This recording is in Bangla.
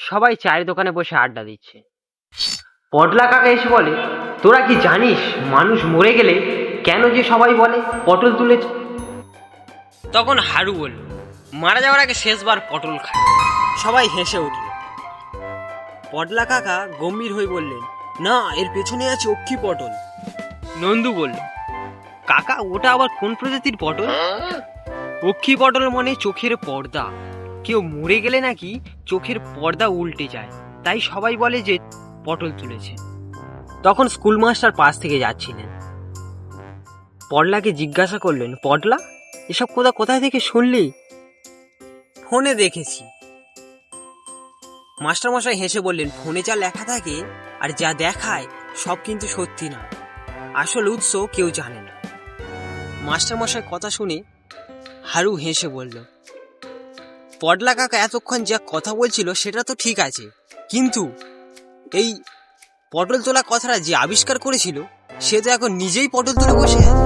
সবাই চায়ের দোকানে বসে আড্ডা দিচ্ছে। পটলা কাকা এসে বলে, তোরা কি জানিস মানুষ মরে গেলে কেন যে সবাই বলে পটল তুলেছে? তখন হারু বলল, মারা যাওয়ার আগে শেষবার পটল খায়। সবাই হেসে উঠল। পটলা কাকা গম্ভীর হয়ে বললেন, না, এর পেছনে আছে অক্ষি পটল। নন্দু বলল, কাকা ওটা আবার কোন প্রজাতির পটল? অক্ষি পটল মানে চোখের পর্দা। কেউ মরে গেলে নাকি চোখের পর্দা উল্টে যায়, তাই সবাই বলে যে পটল তুলেছে। তখন স্কুল মাস্টার পাশ থেকে যাচ্ছিলেন। পটলাকে জিজ্ঞাসা করলেন, পটলা, এসব কোথায় থেকে শুনলি? ফোনে দেখেছি। মাস্টারমশাই হেসে বললেন, ফোনে যা লেখা থাকে আর যা দেখায় সব কিন্তু সত্যি না, আসল উৎস কেউ জানে না। মাস্টারমশাই কথা শুনে হারু হেসে বলল, পটলা কাকা এতক্ষণ যা কথা বলছিল সেটা তো ঠিক আছে, কিন্তু এই পটল তোলা কথাটা যে আবিষ্কার করেছিল সে তো এখন নিজেই পটল তুলে বসে আছে।